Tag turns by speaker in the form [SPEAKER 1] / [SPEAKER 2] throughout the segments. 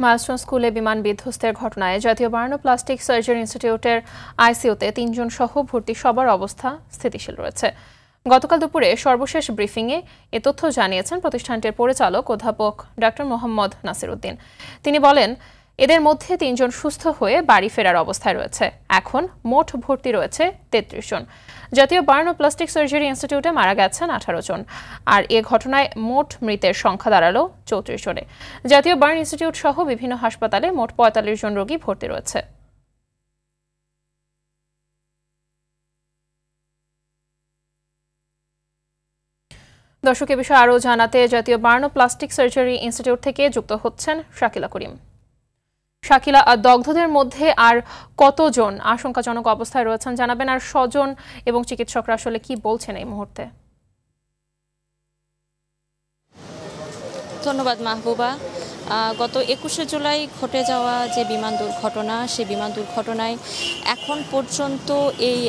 [SPEAKER 1] Milestone স্কুলে বিমান বিধ্বস্তের ঘটনায় জাতীয় বার্ন ও প্লাস্টিক সার্জারি ইনস্টিটিউটের আইসিইউতে ৩ জন সহ ভর্তি সবার অবস্থা স্থিতিশীল রয়েছে। গতকাল দুপুরে সর্বশেষ ব্রিফিংয়ে এ তথ্য জানিয়েছেন প্রতিষ্ঠানটির পরিচালক অধ্যাপক ডক্টর মোহাম্মদ নাসির উদ্দিন। তিনি বলেন, এদের মধ্যে ৩ জন সুস্থ হয়ে বাড়ি ফেরার অবস্থায় রয়েছে। এখন মোট ভর্তি রয়েছে ৩৩ জন। জাতীয় বার্ন ও প্লাস্টিক সার্জারি ইনস্টিটিউটে মারা গেছেন ১৮ জন, আর এ ঘটনায় মোট মৃতের সংখ্যা দাঁড়ালো ৩৪ জনে। জাতীয় বার্ন ইনস্টিটিউট সহ বিভিন্ন হাসপাতালে মোট ৪৫ জন রোগী ভর্তি রয়েছে। দর্শক, এ বিষয়ে আরও জানাতে জাতীয় বার্ন ও প্লাস্টিক সার্জারি ইনস্টিটিউট থেকে যুক্ত হচ্ছেন শাকিলা করিম। শাকিলা, দগ্ধদের মধ্যে আর কতজন আশঙ্কাজনক অবস্থায় রয়েছেন জানাবেন, আর স্বজন এবং চিকিৎসকরা আসলে কি বলছেন এই মুহূর্তে?
[SPEAKER 2] ধন্যবাদ মাহবুবা। গত ২১শে জুলাই ঘটে যাওয়া যে বিমান দুর্ঘটনা, সেই বিমান দুর্ঘটনায় এখন পর্যন্ত এই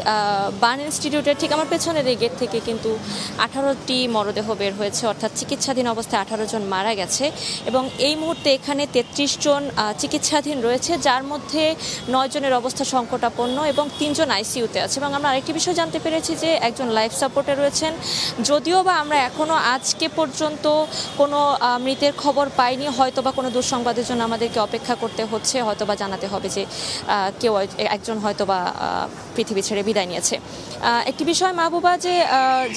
[SPEAKER 2] বার্ন ইনস্টিটিউটের ঠিক আমার পেছনের এই গেট থেকে কিন্তু ১৮টি মরদেহ বের হয়েছে, অর্থাৎ চিকিৎসাধীন অবস্থায় ১৮ জন মারা গেছে এবং এই মুহূর্তে এখানে ৩৩ জন চিকিৎসাধীন রয়েছে, যার মধ্যে ৯ জনের অবস্থা সংকটাপন্ন এবং ৩ জন আইসিইউতে আছে। এবং আমরা আরেকটি বিষয় জানতে পেরেছি যে একজন লাইফ সাপোর্টে রয়েছেন। যদিও বা আমরা এখনও আজকে পর্যন্ত কোনো মৃতের খবর পাইনি, হয়তো কোনো দুঃসংবাদের জন্য আমাদেরকে অপেক্ষা করতে হচ্ছে, হয়তোবা জানাতে হবে যে কেউ একজন হয়তোবা পৃথিবী ছেড়ে বিদায় নিয়েছে। একটি বিষয় মাহবুবা, যে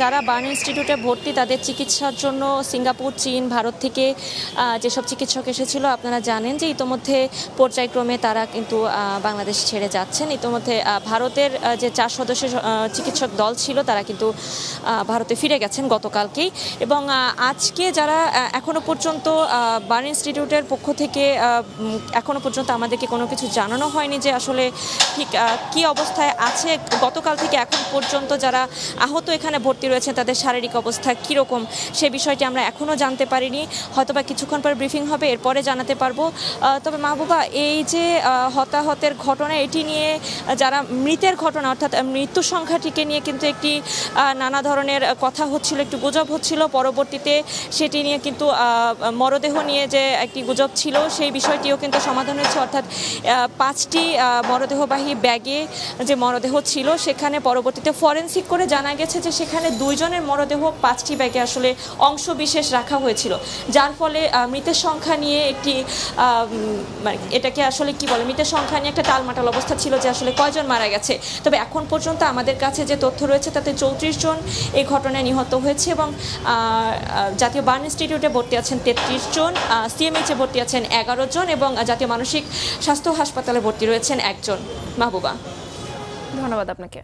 [SPEAKER 2] যারা বার্ন ইনস্টিটিউটে ভর্তি তাদের চিকিৎসার জন্য সিঙ্গাপুর, চীন, ভারত থেকে যেসব চিকিৎসক এসেছিল, আপনারা জানেন যে ইতোমধ্যে পর্যায়ক্রমে তারা কিন্তু বাংলাদেশ ছেড়ে যাচ্ছেন। ইতোমধ্যে ভারতের যে ৪ সদস্যের চিকিৎসক দল ছিল তারা কিন্তু ভারতে ফিরে গেছেন গতকালকেই। এবং আজকে যারা এখনো পর্যন্ত বার্ন ইনস্টিটিউটের পক্ষ থেকে এখনো পর্যন্ত আমাদেরকে কোনো কিছু জানানো হয়নি যে আসলে ঠিক কী অবস্থায় আছে। গতকাল থেকে এখন পর্যন্ত যারা আহত এখানে ভর্তি রয়েছে তাদের শারীরিক অবস্থা কীরকম সে বিষয়টি আমরা এখনও জানতে পারিনি। হয়তোবা কিছুক্ষণ পর ব্রিফিং হবে, এরপরে জানাতে পারবো। তবে মাহবুবা, এই যে হতাহতের ঘটনা, এটি নিয়ে যারা মৃতের ঘটনা অর্থাৎ মৃত্যুর সংখ্যাটিকে নিয়ে কিন্তু একটি নানা ধরনের কথা হচ্ছিল, একটু গুজব হচ্ছিল। পরবর্তীতে সেটি নিয়ে কিন্তু মরদেহ নিয়ে যে একটি গুজব ছিল সেই বিষয়টিও কিন্তু সমাধান হয়েছে, অর্থাৎ 5টি মরদেহবাহী ব্যাগে যে মরদেহ ছিল সেখানে পরবর্তীতে ফরেনসিক করে জানা গেছে যে সেখানে 2 জনের মরদেহ 5টি ব্যাগে আসলে অংশ বিশেষ রাখা হয়েছিল, যার ফলে মৃতের সংখ্যা নিয়ে একটি এটাকে আসলে কি বলে, মৃতের সংখ্যা নিয়ে একটা টালমাটাল অবস্থা ছিল যে আসলে কয়জন মারা গেছে। তবে এখন পর্যন্ত আমাদের কাছে যে তথ্য রয়েছে তাতে 34 জন এই ঘটনায় নিহত হয়েছে এবং জাতীয় বার্ন ইনস্টিটিউটে ভর্তি আছেন 33 জন, সিএমএইচে ভর্তি আছেন 11 জন এবং জাতীয় মানসিক স্বাস্থ্য হাসপাতালে ভর্তি রয়েছেন 1 জন। মাহবুবা,
[SPEAKER 1] ধন্যবাদ আপনাকে।